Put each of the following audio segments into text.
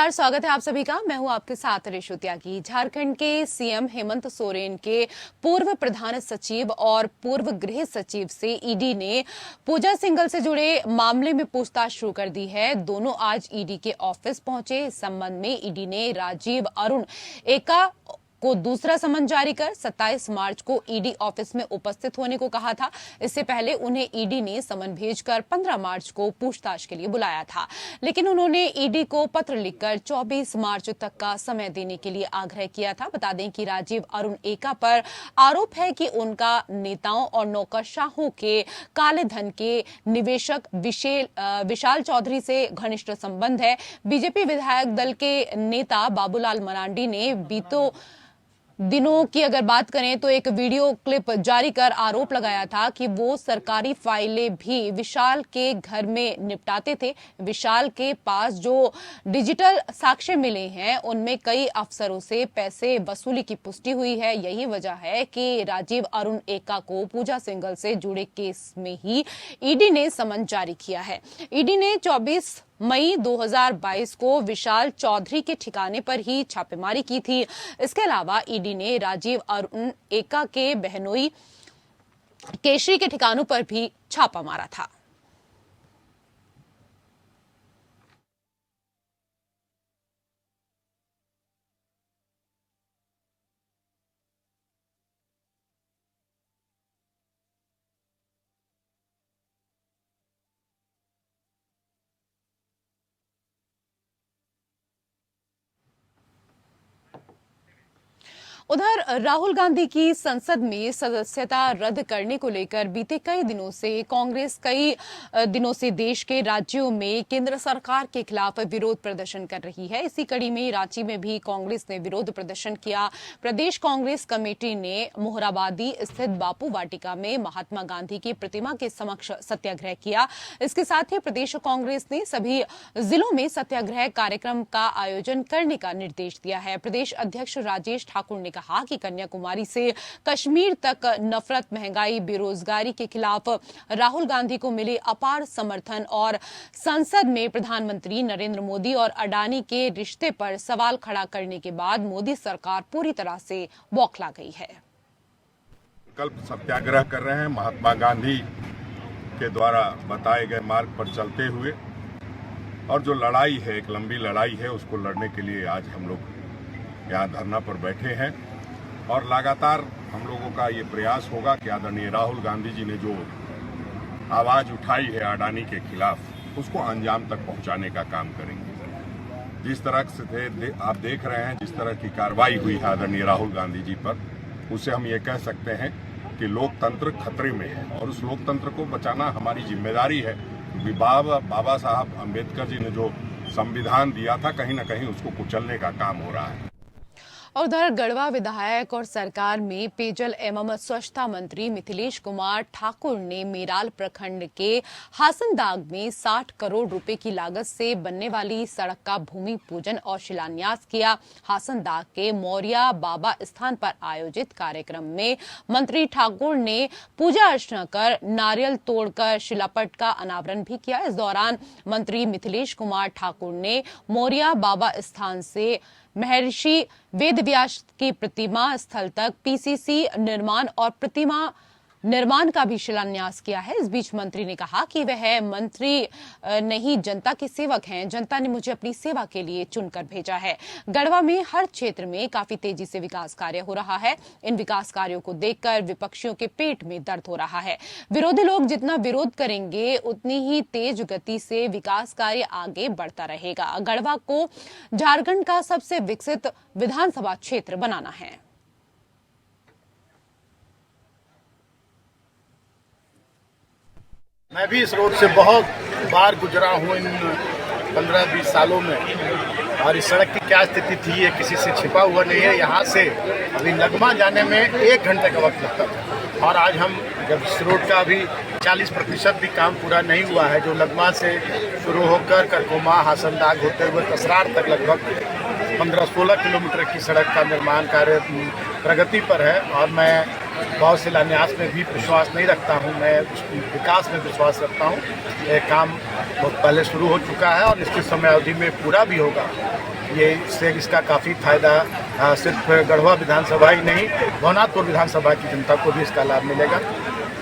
नमस्कार, स्वागत है आप सभी का। मैं हूं आपके साथ रेशु त्यागी। झारखंड के सीएम हेमंत सोरेन के पूर्व प्रधान सचिव और पूर्व गृह सचिव से ईडी ने पूजा सिंघल से जुड़े मामले में पूछताछ शुरू कर दी है। दोनों आज ईडी के ऑफिस पहुंचे। इस संबंध में ईडी ने राजीव अरुण एका को दूसरा समन जारी कर 27 मार्च को ईडी ऑफिस में उपस्थित होने को कहा था। इससे पहले उन्हें ईडी ने समन भेजकर 15 मार्च को पूछताछ के लिए बुलाया था, लेकिन उन्होंने ईडी को पत्र लिखकर 24 मार्च तक का समय देने के लिए आग्रह किया था। बता दें कि राजीव अरुण एका पर आरोप है कि उनका नेताओं और नौकरशाहों के काले धन के निवेशक विशाल चौधरी से घनिष्ठ संबंध है। बीजेपी विधायक दल के नेता बाबूलाल मरांडी ने बीतों दिनों की अगर बात करें तो एक वीडियो क्लिप जारी कर आरोप लगाया था कि वो सरकारी फाइलें भी विशाल के घर में निपटाते थे। विशाल के पास जो डिजिटल साक्ष्य मिले हैं उनमें कई अफसरों से पैसे वसूली की पुष्टि हुई है। यही वजह है कि राजीव अरुण एका को पूजा सिंघल से जुड़े केस में ही ईडी ने समन जारी किया है। ईडी ने 24 मई 2022 को विशाल चौधरी के ठिकाने पर ही छापेमारी की थी। इसके अलावा ईडी ने राजीव अरुण एका के बहनोई केशरी के ठिकानों पर भी छापा मारा था। उधर राहुल गांधी की संसद में सदस्यता रद्द करने को लेकर बीते कई दिनों से कांग्रेस कई दिनों से देश के राज्यों में केंद्र सरकार के खिलाफ विरोध प्रदर्शन कर रही है। इसी कड़ी में रांची में भी कांग्रेस ने विरोध प्रदर्शन किया। प्रदेश कांग्रेस कमेटी ने मोहराबादी स्थित बापू वाटिका में महात्मा गांधी की प्रतिमा के समक्ष सत्याग्रह किया। इसके साथ ही प्रदेश कांग्रेस ने सभी जिलों में सत्याग्रह कार्यक्रम का आयोजन करने का निर्देश दिया है। प्रदेश अध्यक्ष राजेश ठाकुर ने कहा कि कन्याकुमारी से कश्मीर तक नफरत, महंगाई, बेरोजगारी के खिलाफ राहुल गांधी को मिले अपार समर्थन और संसद में प्रधानमंत्री नरेंद्र मोदी और अडानी के रिश्ते पर सवाल खड़ा करने के बाद मोदी सरकार पूरी तरह से बौखला गई है। विकल्प सत्याग्रह कर रहे हैं महात्मा गांधी के द्वारा बताए गए मार्ग पर चलते हुए, और जो लड़ाई है, एक लंबी लड़ाई है, उसको लड़ने के लिए आज हम लोग यहाँ धरना पर बैठे हैं। और लगातार हम लोगों का ये प्रयास होगा कि आदरणीय राहुल गांधी जी ने जो आवाज उठाई है अडानी के खिलाफ, उसको अंजाम तक पहुंचाने का काम करेंगे। जिस तरह से आप देख रहे हैं, जिस तरह की कार्रवाई हुई है आदरणीय राहुल गांधी जी पर, उससे हम ये कह सकते हैं कि लोकतंत्र खतरे में है और उस लोकतंत्र को बचाना हमारी जिम्मेदारी है। बाबा साहब अम्बेडकर जी ने जो संविधान दिया था, कहीं ना कहीं उसको कुचलने का काम हो रहा है। और उधर गढ़वा विधायक और सरकार में पेयजल एवं स्वच्छता मंत्री मिथिलेश कुमार ठाकुर ने मेराल प्रखंड के हासनदाग में 60 करोड़ रुपए की लागत से बनने वाली सड़क का भूमि पूजन और शिलान्यास किया। हासनदाग के मौर्या बाबा स्थान पर आयोजित कार्यक्रम में मंत्री ठाकुर ने पूजा अर्चना कर नारियल तोड़कर शिलापट का अनावरण भी किया। इस दौरान मंत्री मिथिलेश कुमार ठाकुर ने मौर्या बाबा स्थान से महर्षि वेदव्यास की प्रतिमा स्थल तक पीसीसी निर्माण और प्रतिमा निर्माण का भी शिलान्यास किया है। इस बीच मंत्री ने कहा कि वह मंत्री नहीं, जनता के सेवक हैं। जनता ने मुझे अपनी सेवा के लिए चुनकर भेजा है। गढ़वा में हर क्षेत्र में काफी तेजी से विकास कार्य हो रहा है। इन विकास कार्यों को देखकर विपक्षियों के पेट में दर्द हो रहा है। विरोधी लोग जितना विरोध करेंगे उतनी ही तेज गति से विकास कार्य आगे बढ़ता रहेगा। गढ़वा को झारखंड का सबसे विकसित विधानसभा क्षेत्र बनाना है। मैं भी इस रोड से बहुत बार गुजरा हूँ इन 15-20 सालों में, और इस सड़क की क्या स्थिति थी ये किसी से छिपा हुआ नहीं है। यहाँ से अभी नगमा जाने में 1 घंटे का वक्त लगता था, और आज हम जब इस रोड का अभी 40% भी काम पूरा नहीं हुआ है, जो नगमा से शुरू होकर करकोमा, हासनदाग होते हुए कसरार तक लगभग 15-16 किलोमीटर की सड़क का निर्माण कार्य प्रगति पर है। और मैं बहुत शिलान्यास में भी विश्वास नहीं रखता हूँ, मैं विकास में विश्वास रखता हूँ। ये काम बहुत पहले शुरू हो चुका है और इसकी समय अवधि में पूरा भी होगा। ये इससे इसका काफ़ी फायदा सिर्फ गढ़वा विधानसभा ही नहीं, भवनाथपुर विधानसभा की जनता को भी इसका लाभ मिलेगा।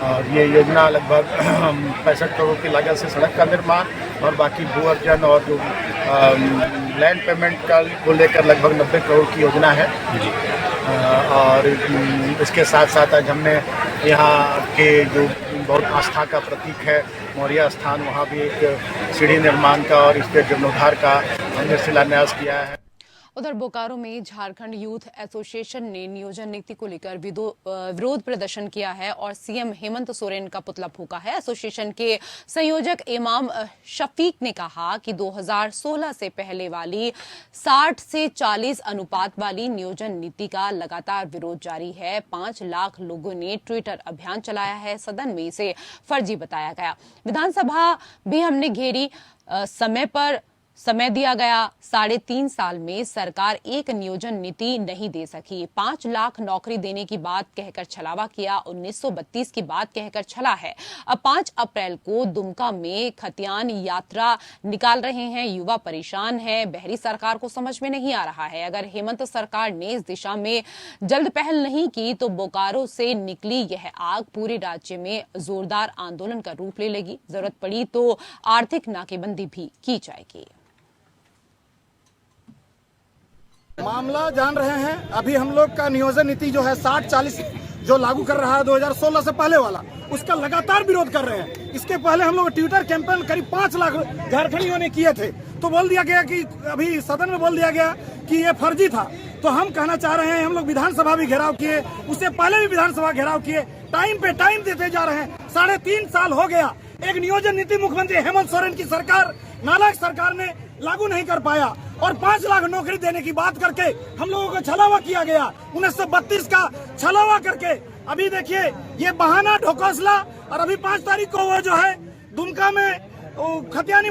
और ये योजना लगभग 65 करोड़ की लागत से सड़क का निर्माण और बाकी भू अर्जन और जो लैंड पेमेंट का को लेकर लगभग 90 करोड़ की योजना है। और इसके साथ साथ आज हमने यहाँ के जो बहुत आस्था का प्रतीक है मौर्य स्थान, वहाँ भी एक सीढ़ी निर्माण का और इसके जीर्णोद्धार का हमने शिलान्यास किया है। उधर बोकारो में झारखंड यूथ एसोसिएशन ने नियोजन नीति को लेकर विरोध प्रदर्शन किया है और सीएम हेमंत सोरेन का पुतला फूंका है। एसोसिएशन के संयोजक इमाम शफीक ने कहा कि 2016 से पहले वाली 60 से 40 अनुपात वाली नियोजन नीति का लगातार विरोध जारी है। 5 लाख लोगों ने ट्विटर अभियान चलाया है। सदन में इसे फर्जी बताया गया। विधानसभा भी हमने घेरी, समय दिया गया। 3.5 साल में सरकार एक नियोजन नीति नहीं दे सकी। 5 लाख नौकरी देने की बात कहकर छलावा किया। 1932 की बात कहकर छला है। अब 5 अप्रैल को दुमका में खतियान यात्रा निकाल रहे हैं। युवा परेशान है। बहरी सरकार को समझ में नहीं आ रहा है। अगर हेमंत सरकार ने इस दिशा में जल्द पहल नहीं की तो बोकारो से निकली यह आग पूरे राज्य में जोरदार आंदोलन का रूप ले लेगी। जरूरत पड़ी तो आर्थिक नाकेबंदी भी की जाएगी। मामला जान रहे हैं। अभी हम लोग का नियोजन नीति जो है 60-40 जो लागू कर रहा है 2016 से पहले वाला, उसका लगातार विरोध कर रहे हैं। इसके पहले हम लोग ट्विटर कैंपेन करीब 5 लाख झारखंडियों ने किए थे, तो बोल दिया गया कि अभी सदन में बोल दिया गया कि ये फर्जी था। तो हम कहना चाह रहे हैं, हम लोग विधानसभा भी घेराव किए, उससे पहले भी विधानसभा घेराव किए, टाइम पे टाइम देते जा रहे हैं। 3.5 साल हो गया, एक नियोजन नीति मुख्यमंत्री हेमंत सोरेन की सरकार, नालायक सरकार ने लागू नहीं कर पाया और 5 लाख नौकरी देने की बात करके हम लोगों को छलावा किया गया। 1932 का छलावा करके अभी देखिए ये बहाना ढोकसला। और अभी 5 तारीख को वो जो है दुमका में खतियानी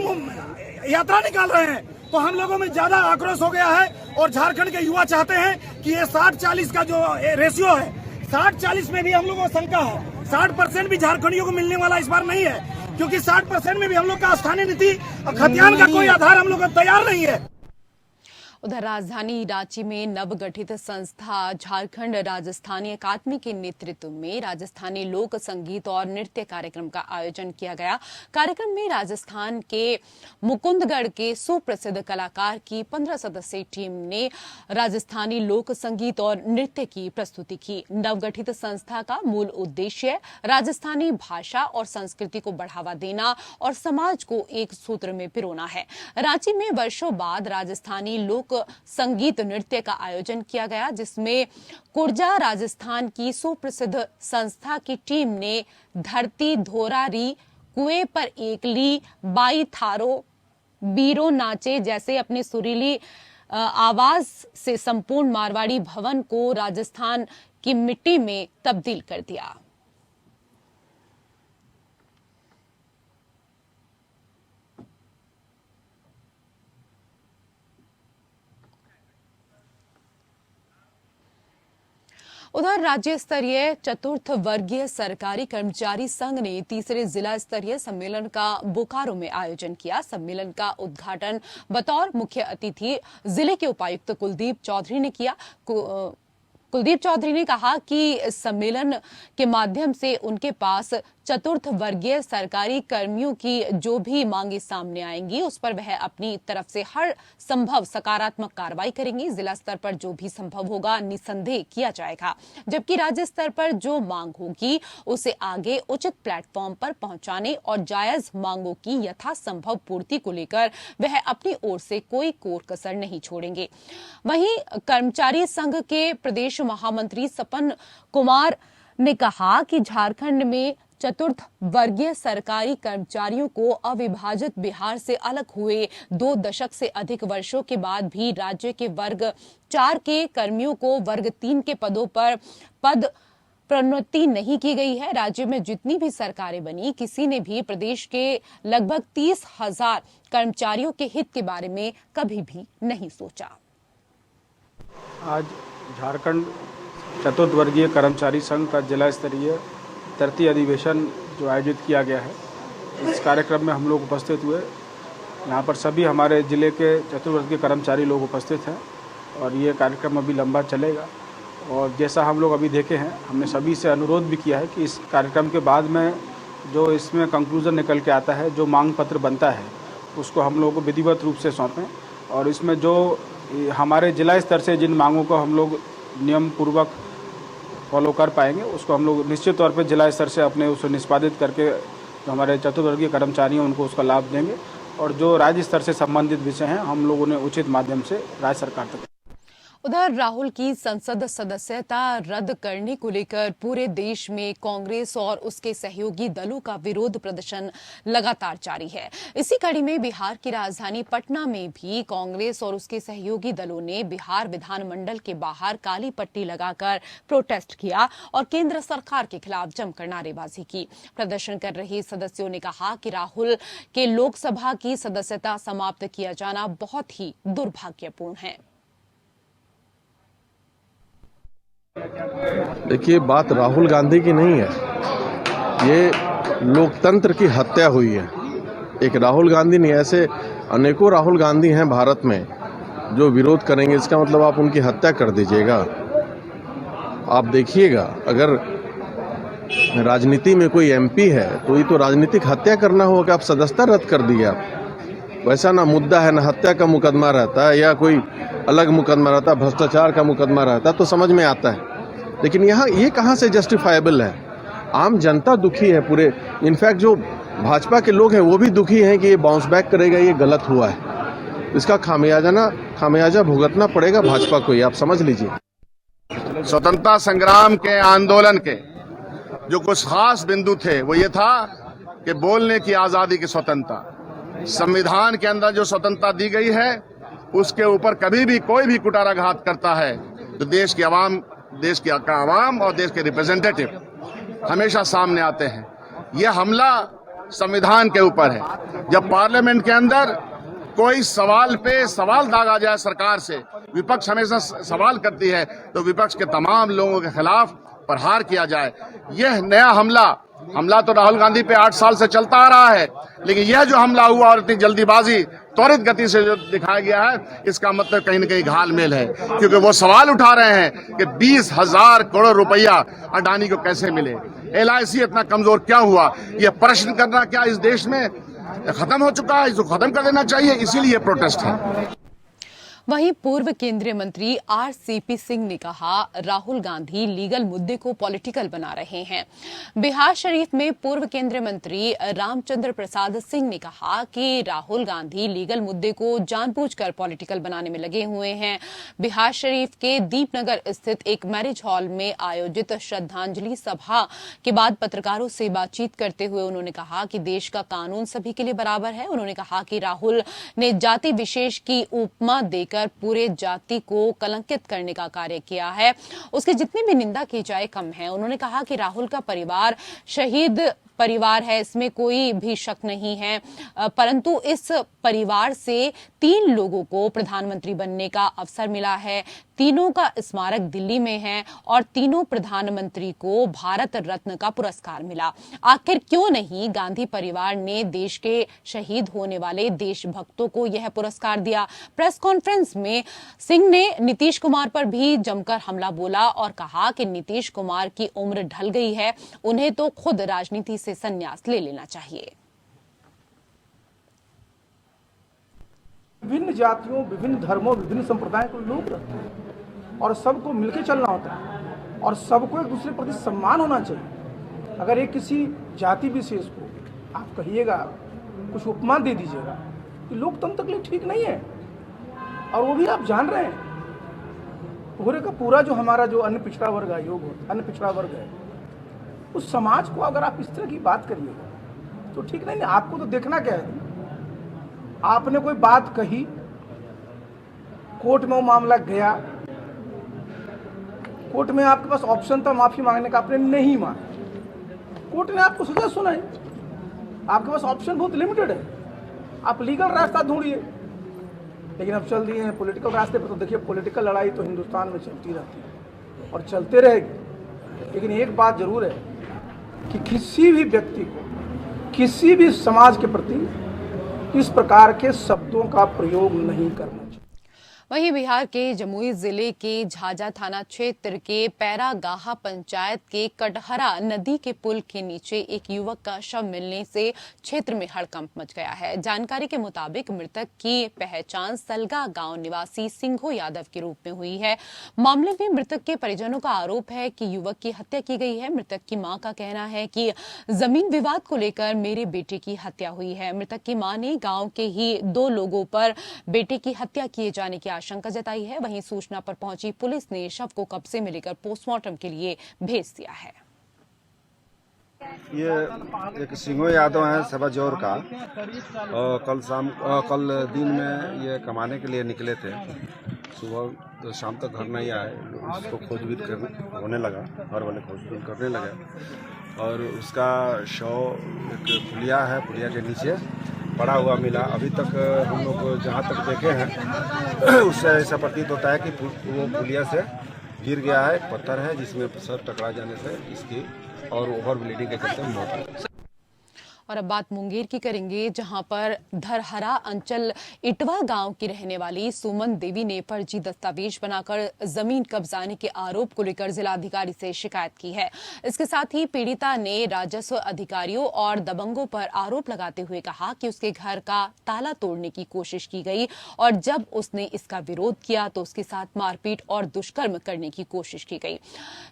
यात्रा निकाल रहे हैं। तो हम लोगों में ज्यादा आक्रोश हो गया है और झारखंड के युवा चाहते हैं कि ये 60-40 का जो रेशियो है, 60-40 में भी हम लोगों को शंका है। 60% भी झारखंडियों को मिलने वाला इस बार नहीं है, क्योंकि 60% में भी हम लोग का स्थानीय नीति और खतियान का कोई आधार हम लोग का तैयार नहीं है। उधर राजधानी रांची में नवगठित संस्था झारखंड राजस्थानी अकादमी के नेतृत्व में राजस्थानी लोक संगीत और नृत्य कार्यक्रम का आयोजन किया गया। कार्यक्रम में राजस्थान के मुकुंदगढ़ के सुप्रसिद्ध कलाकार की 15 सदस्यीय टीम ने राजस्थानी लोक संगीत और नृत्य की प्रस्तुति की। नवगठित संस्था का मूल उद्देश्य राजस्थानी भाषा और संस्कृति को बढ़ावा देना और समाज को एक सूत्र में पिरोना है। रांची में वर्षों बाद राजस्थानी लोक संगीत नृत्य का आयोजन किया गया, जिसमें कुर्जा राजस्थान की सुप्रसिद्ध संस्था की टीम ने धरती धोरारी, कुएं पर एकली, बाई थारो, बीरो नाचे जैसे अपनी सुरीली आवाज से संपूर्ण मारवाड़ी भवन को राजस्थान की मिट्टी में तब्दील कर दिया। उधर राज्य स्तरीय चतुर्थ वर्गीय सरकारी कर्मचारी संघ ने तीसरे जिला स्तरीय सम्मेलन का बोकारो में आयोजन किया। सम्मेलन का उद्घाटन बतौर मुख्य अतिथि जिले के उपायुक्त कुलदीप चौधरी ने किया। कुलदीप चौधरी ने कहा कि सम्मेलन के माध्यम से उनके पास चतुर्थ वर्गीय सरकारी कर्मियों की जो भी मांगे सामने आएंगी उस पर वह अपनी तरफ से हर संभव सकारात्मक कार्रवाई करेंगी। जिला स्तर पर जो भी संभव होगा निसंदेह किया जाएगा, जबकि राज्य स्तर पर जो मांग होगी उसे आगे उचित प्लेटफॉर्म पर पहुंचाने और जायज मांगों की यथासंभव पूर्ति को लेकर वह अपनी ओर से कोई कोर कसर नहीं छोड़ेंगे। वहीं कर्मचारी संघ के प्रदेश महामंत्री सपन कुमार ने कहा कि झारखंड में चतुर्थ वर्गीय सरकारी कर्मचारियों को अविभाजित बिहार से अलग हुए 2 दशक से अधिक वर्षों के बाद भी राज्य के वर्ग 4 के कर्मियों को वर्ग 3 के पदों पर पद प्रोन्नति नहीं की गई है। राज्य में जितनी भी सरकारें बनी, किसी ने भी प्रदेश के लगभग 30,000 कर्मचारियों के हित के बारे में कभी भी नहीं सोचा। आज झारखंड चतुर्थवर्गीय कर्मचारी संघ का जिला स्तरीय तृतीय अधिवेशन जो आयोजित किया गया है, इस कार्यक्रम में हम लोग उपस्थित हुए। यहाँ पर सभी हमारे ज़िले के चतुर्थवर्गीय कर्मचारी लोग उपस्थित हैं और ये कार्यक्रम अभी लंबा चलेगा। और जैसा हम लोग अभी देखे हैं, हमने सभी से अनुरोध भी किया है कि इस कार्यक्रम के बाद में जो इसमें कंक्लूज़न निकल के आता है, जो मांग पत्र बनता है, उसको हम लोग को विधिवत रूप से सौंपें। और इसमें जो हमारे जिला स्तर से जिन मांगों को हम लोग नियम पूर्वक फॉलो कर पाएंगे, उसको हम लोग निश्चित तौर पे जिला स्तर से अपने उसे निष्पादित करके जो हमारे चतुर्थवर्गीय कर्मचारी हैं उनको उसका लाभ देंगे। और जो राज्य स्तर से संबंधित विषय हैं, हम लोगों ने उचित माध्यम से राज्य सरकार तक। उधर राहुल की संसद सदस्यता रद्द करने को लेकर पूरे देश में कांग्रेस और उसके सहयोगी दलों का विरोध प्रदर्शन लगातार जारी है। इसी कड़ी में बिहार की राजधानी पटना में भी कांग्रेस और उसके सहयोगी दलों ने बिहार विधानमंडल के बाहर काली पट्टी लगाकर प्रोटेस्ट किया और केंद्र सरकार के खिलाफ जमकर नारेबाजी की। प्रदर्शन कर रहे सदस्यों ने कहा कि राहुल के लोकसभा की सदस्यता समाप्त किया जाना बहुत ही दुर्भाग्यपूर्ण है। देखिए, बात राहुल गांधी की नहीं है, ये लोकतंत्र की हत्या हुई है। एक राहुल गांधी नहीं, ऐसे अनेकों राहुल गांधी हैं भारत में जो विरोध करेंगे। इसका मतलब आप उनकी हत्या कर दीजिएगा। आप देखिएगा, अगर राजनीति में कोई एमपी है तो ये तो राजनीतिक हत्या करना होगा कि आप सदस्यता रद्द कर दिए। आप वैसा ना मुद्दा है, ना हत्या का मुकदमा रहता है या कोई अलग मुकदमा रहता है, भ्रष्टाचार का मुकदमा रहता है तो समझ में आता है। लेकिन यहाँ ये कहाँ से जस्टिफाइबल है? आम जनता दुखी है पूरे। इनफैक्ट जो भाजपा के लोग हैं वो भी दुखी हैं कि ये बाउंस बैक करेगा, ये गलत हुआ है। इसका खामियाजा भुगतना पड़ेगा भाजपा को, ये आप समझ लीजिए। स्वतंत्रता संग्राम के आंदोलन के जो कुछ खास बिंदु थे वो ये था कि बोलने की आजादी की स्वतंत्रता, संविधान के अंदर जो स्वतंत्रता दी गई है उसके ऊपर कभी भी कोई भी कुठाराघात करता है तो देश की आवाम और देश के रिप्रेजेंटेटिव हमेशा सामने आते हैं। यह हमला संविधान के ऊपर है। जब पार्लियामेंट के अंदर कोई सवाल पे सवाल दागा जाए सरकार से, विपक्ष हमेशा सवाल करती है तो विपक्ष के तमाम लोगों के खिलाफ प्रहार किया जाए। यह नया हमला तो राहुल गांधी पे 8 साल से चलता आ रहा है, लेकिन यह जो हमला हुआ और इतनी जल्दीबाजी त्वरित गति से जो दिखाया गया है, इसका मतलब कहीं न कहीं घालमेल है। क्योंकि वो सवाल उठा रहे हैं कि 20,000 करोड़ रुपया अडानी को कैसे मिले, LIC इतना कमजोर क्या हुआ। यह प्रश्न करना क्या इस देश में खत्म हो चुका है? इसको खत्म कर देना चाहिए, इसीलिए प्रोटेस्ट है। वहीं पूर्व केंद्रीय मंत्री RCP सिंह ने कहा, राहुल गांधी लीगल मुद्दे को पॉलिटिकल बना रहे हैं। बिहार शरीफ में पूर्व केंद्रीय मंत्री रामचंद्र प्रसाद सिंह ने कहा कि राहुल गांधी लीगल मुद्दे को जानबूझकर पॉलिटिकल बनाने में लगे हुए हैं। बिहार शरीफ के दीपनगर स्थित एक मैरिज हॉल में आयोजित श्रद्धांजलि सभा के बाद पत्रकारों से बातचीत करते हुए उन्होंने कहा कि देश का कानून सभी के लिए बराबर है। उन्होंने कहा कि राहुल ने जाति विशेष की उपमा देकर पूरे जाति को कलंकित करने का कार्य किया है। उसकी जितनी भी निंदा की जाए कम है। उन्होंने कहा कि राहुल का परिवार शहीद परिवार है, इसमें कोई भी शक नहीं है, परंतु इस परिवार से 3 लोगों को प्रधानमंत्री बनने का अवसर मिला है। तीनों का स्मारक दिल्ली में है और तीनों प्रधानमंत्री को भारत रत्न का पुरस्कार मिला। आखिर क्यों नहीं गांधी परिवार ने देश के शहीद होने वाले देशभक्तों को यह पुरस्कार दिया? प्रेस कॉन्फ्रेंस में सिंह ने नीतीश कुमार पर भी जमकर हमला बोला और कहा कि नीतीश कुमार की उम्र ढल गई है, उन्हें तो खुद राजनीति से संन्यास ले लेना चाहिए। विभिन्न जातियों, विभिन्न धर्मों, विभिन्न संप्रदायों के लोग रहते हैं और सबको मिलकर चलना होता है और सबको एक दूसरे के प्रति सम्मान होना चाहिए। अगर एक किसी जाति विशेष को आप कहिएगा, कुछ उपमा दे दीजिएगा, कि लोकतंत्र के लिए ठीक नहीं है। और वो भी आप जान रहे हैं, पूरे का पूरा जो हमारा जो अन्य पिछड़ा वर्ग आयोग, अन्य पिछड़ा वर्ग है, उस समाज को अगर आप इस तरह की बात करिएगा तो ठीक नहीं है। आपको तो देखना क्या है, आपने कोई बात कही, कोर्ट में वो मामला गया, कोर्ट में आपके पास ऑप्शन था माफी मांगने का, आपने नहीं मांगा, कोर्ट ने आपको सजा सुनाई। आपके पास ऑप्शन बहुत लिमिटेड है, आप लीगल रास्ता ढूंढिए। लेकिन अब चल दिए हैं पॉलिटिकल रास्ते पर। तो देखिए, पॉलिटिकल लड़ाई तो हिंदुस्तान में चलती रहती है, और चलते रहेगी। लेकिन एक बात जरूर है कि किसी भी व्यक्ति को, किसी भी समाज के प्रति इस प्रकार के शब्दों का प्रयोग नहीं करना चाहिए। वहीं बिहार के जमुई जिले के झाझा थाना क्षेत्र के पैरागाहा पंचायत के कटहरा नदी के पुल के नीचे एक युवक का शव मिलने से क्षेत्र में हड़कंप मच गया है। जानकारी के मुताबिक मृतक की पहचान सलगा गांव निवासी सिंघो यादव के रूप में हुई है। मामले में मृतक के परिजनों का आरोप है कि युवक की हत्या की गई है। मृतक की मां का कहना है कि जमीन विवाद को लेकर मेरे बेटे की हत्या हुई है। मृतक की मां ने गाँव के ही 2 लोगों पर बेटे की हत्या किए जाने की आशंका जताई है। वहीं सूचना पर पहुंची पुलिस ने शव को कब्जे में लेकर पोस्टमार्टम के लिए भेज दिया है। ये एक सिंघो यादव है सबजौर का। कल दिन में ये कमाने के लिए निकले थे। सुबह तो शाम तक घर नहीं आए। उसको खोजबीन होने लगा, घर वाले खोजबीन करने लगे और उसका शव एक पुलिया है, पुलिया के नीचे पड़ा हुआ मिला। अभी तक हम लोग जहाँ तक देखे हैं उससे ऐसा प्रतीत होता है कि वो पुलिया से गिर गया है। एक पत्थर है जिसमें सर टकरा जाने से इसकी और ओवर ब्लीडिंग के चलते मौत हुई। और अब बात मुंगेर की करेंगे, जहां पर धरहरा अंचल इटवा गांव की रहने वाली सुमन देवी ने फर्जी दस्तावेज बनाकर जमीन कब्जाने के आरोप को लेकर जिलाधिकारी से शिकायत की है। इसके साथ ही पीड़िता ने राजस्व अधिकारियों और दबंगों पर आरोप लगाते हुए कहा कि उसके घर का ताला तोड़ने की कोशिश की गई और जब उसने इसका विरोध किया तो उसके साथ मारपीट और दुष्कर्म करने की कोशिश की गई।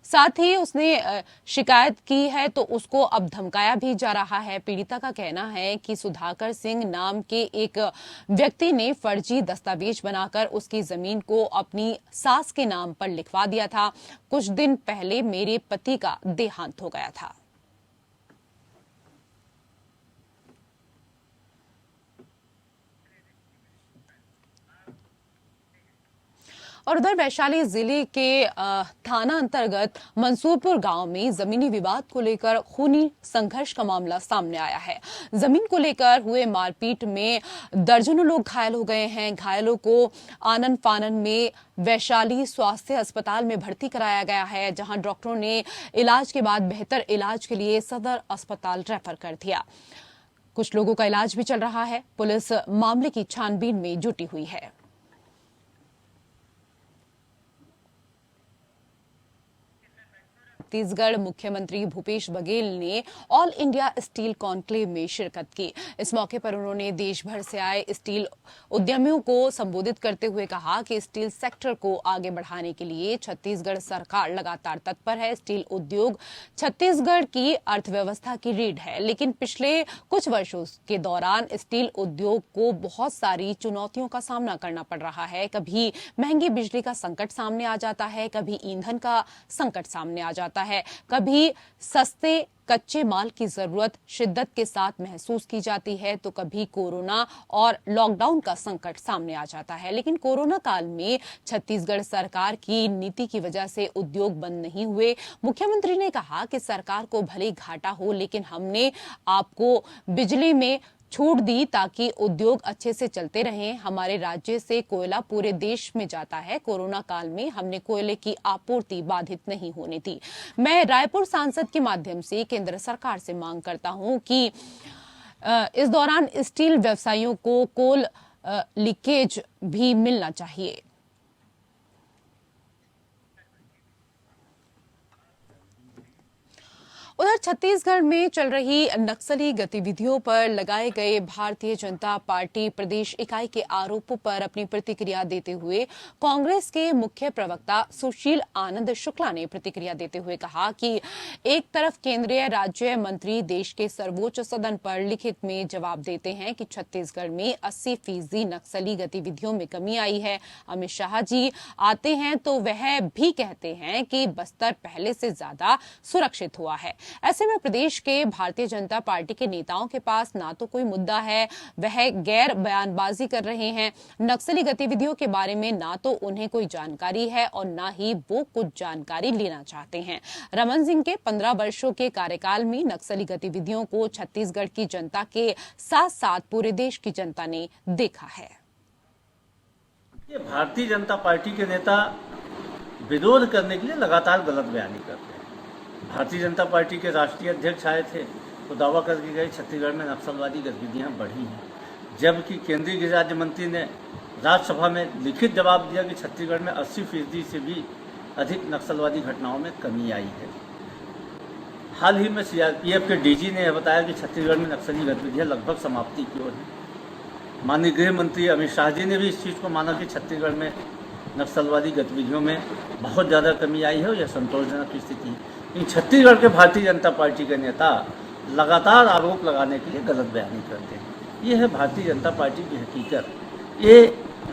साथ ही उसने शिकायत की है तो उसको अब धमकाया भी जा रहा है। पीड़िता का कहना है कि सुधाकर सिंह नाम के एक व्यक्ति ने फर्जी दस्तावेज बनाकर उसकी जमीन को अपनी सास के नाम पर लिखवा दिया था। कुछ दिन पहले मेरे पति का देहांत हो गया था। और उधर वैशाली जिले के थाना अंतर्गत मंसूरपुर गांव में जमीनी विवाद को लेकर खूनी संघर्ष का मामला सामने आया है। जमीन को लेकर हुए मारपीट में दर्जनों लोग घायल हो गए हैं। घायलों को आनन फानन में वैशाली स्वास्थ्य अस्पताल में भर्ती कराया गया है, जहां डॉक्टरों ने इलाज के बाद बेहतर इलाज के लिए सदर अस्पताल रेफर कर दिया। कुछ लोगों का इलाज भी चल रहा है। पुलिस मामले की छानबीन में जुटी हुई है। छत्तीसगढ़ मुख्यमंत्री भूपेश बघेल ने ऑल इंडिया स्टील कॉन्क्लेव में शिरकत की। इस मौके पर उन्होंने देश भर से आए स्टील उद्यमियों को संबोधित करते हुए कहा कि स्टील सेक्टर को आगे बढ़ाने के लिए छत्तीसगढ़ सरकार लगातार तत्पर है। स्टील उद्योग छत्तीसगढ़ की अर्थव्यवस्था की रीढ़ है, लेकिन पिछले कुछ वर्षों के दौरान स्टील उद्योग को बहुत सारी चुनौतियों का सामना करना पड़ रहा है। कभी महंगी बिजली का संकट सामने आ जाता है, कभी ईंधन का संकट सामने आ जाता है, कभी सस्ते कच्चे माल की जरूरत शिद्दत के साथ महसूस की जाती है, तो कभी कोरोना और लॉकडाउन का संकट सामने आ जाता है। लेकिन कोरोना काल में छत्तीसगढ़ सरकार की नीति की वजह से उद्योग बंद नहीं हुए। मुख्यमंत्री ने कहा कि सरकार को भले घाटा हो, लेकिन हमने आपको बिजली में छूट दी ताकि उद्योग अच्छे से चलते रहें। हमारे राज्य से कोयला पूरे देश में जाता है। कोरोना काल में हमने कोयले की आपूर्ति बाधित नहीं होने दी। मैं रायपुर सांसद के माध्यम से केंद्र सरकार से मांग करता हूं कि इस दौरान स्टील व्यवसायियों को कोल लीकेज भी मिलना चाहिए। उधर छत्तीसगढ़ में चल रही नक्सली गतिविधियों पर लगाए गए भारतीय जनता पार्टी प्रदेश इकाई के आरोपों पर अपनी प्रतिक्रिया देते हुए कांग्रेस के मुख्य प्रवक्ता सुशील आनंद शुक्ला ने प्रतिक्रिया देते हुए कहा कि एक तरफ केंद्रीय राज्य मंत्री देश के सर्वोच्च सदन पर लिखित में जवाब देते हैं कि छत्तीसगढ़ में 80% नक्सली गतिविधियों में कमी आई है। अमित शाह जी आते हैं तो वह भी कहते हैं कि बस्तर पहले से ज्यादा सुरक्षित हुआ है। ऐसे में प्रदेश के भारतीय जनता पार्टी के नेताओं के पास ना तो कोई मुद्दा है, वह गैर बयानबाजी कर रहे हैं। नक्सली गतिविधियों के बारे में ना तो उन्हें कोई जानकारी है और ना ही वो कुछ जानकारी लेना चाहते हैं। रमन सिंह के 15 वर्षों के कार्यकाल में नक्सली गतिविधियों को छत्तीसगढ़ की जनता के साथ साथ पूरे देश की जनता ने देखा है। ये भारतीय जनता पार्टी के नेता विरोध करने के लिए लगातार गलत बयानी करते हैं। भारतीय जनता पार्टी के राष्ट्रीय अध्यक्ष आए थे तो दावा करके गए छत्तीसगढ़ में नक्सलवादी गतिविधियां बढ़ी हैं, जबकि केंद्रीय गृह राज्य मंत्री ने राज्यसभा में लिखित जवाब दिया कि छत्तीसगढ़ में 80% से भी अधिक नक्सलवादी घटनाओं में कमी आई है। हाल ही में सीआरपीएफ के डीजी ने यह बताया कि छत्तीसगढ़ में नक्सली गतिविधियां लगभग समाप्ति की ओर हैं। माननीय गृह मंत्री अमित शाह जी ने भी इस चीज़ को माना कि छत्तीसगढ़ में नक्सलवादी गतिविधियों में बहुत ज़्यादा कमी आई है और यह संतोषजनक स्थिति है। लेकिन छत्तीसगढ़ के भारतीय जनता पार्टी के नेता लगातार आरोप लगाने के लिए गलत बयानी करते हैं। ये है भारतीय जनता पार्टी की हकीकत। ये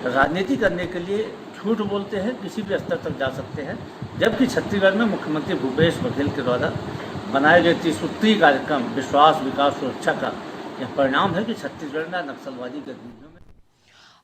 राजनीति करने के लिए झूठ बोलते हैं, किसी भी स्तर तक जा सकते हैं, जबकि छत्तीसगढ़ में मुख्यमंत्री भूपेश बघेल के द्वारा बनाए गए 30 सूत्री कार्यक्रम विश्वास विकास सुरक्षा का यह परिणाम है कि छत्तीसगढ़ में नक्सलवादी गतिविधियों में।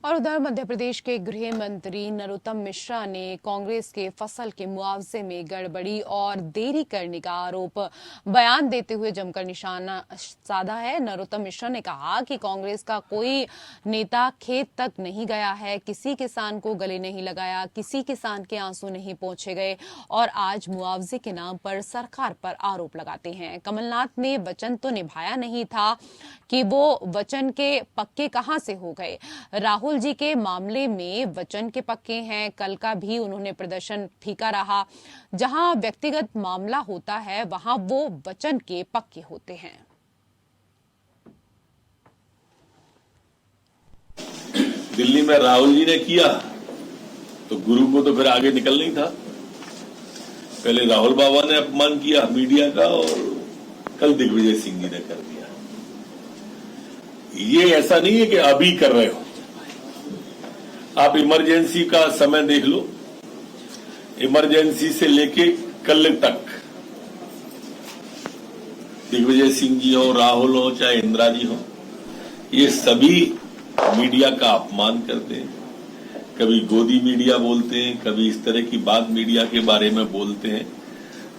और उधर मध्य प्रदेश के गृह मंत्री नरोत्तम मिश्रा ने कांग्रेस के फसल के मुआवजे में गड़बड़ी और देरी करने का आरोप बयान देते हुए जमकर निशाना साधा है। नरोत्तम मिश्रा ने कहा कि कांग्रेस का कोई नेता खेत तक नहीं गया है, किसी किसान को गले नहीं लगाया, किसी किसान के आंसू नहीं पोंछे गए और आज मुआवजे के नाम पर सरकार पर आरोप लगाते हैं। कमलनाथ ने वचन तो निभाया नहीं था कि वो वचन के पक्के कहां से हो गए। राहुल जी के मामले में वचन के पक्के हैं, कल का भी उन्होंने प्रदर्शन फीका रहा। जहां व्यक्तिगत मामला होता है वहां वो वचन के पक्के होते हैं। दिल्ली में राहुल जी ने किया तो गुरु को तो फिर आगे निकलना ही था। पहले राहुल बाबा ने अपमान किया मीडिया का और कल दिग्विजय सिंह जी ने कर दिया। ये ऐसा नहीं है कि अभी कर रहे हो, आप इमरजेंसी का समय देख लो। इमरजेंसी से लेके कल तक दिग्विजय सिंह जी हो, राहुल हो, चाहे इंदिरा जी हो, ये सभी मीडिया का अपमान करते हैं। कभी गोदी मीडिया बोलते हैं, कभी इस तरह की बात मीडिया के बारे में बोलते हैं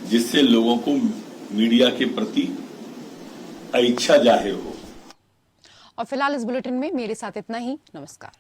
जिससे लोगों को मीडिया के प्रति अइच्छा जाहिर हो। और फिलहाल इस बुलेटिन में मेरे साथ इतना ही। नमस्कार।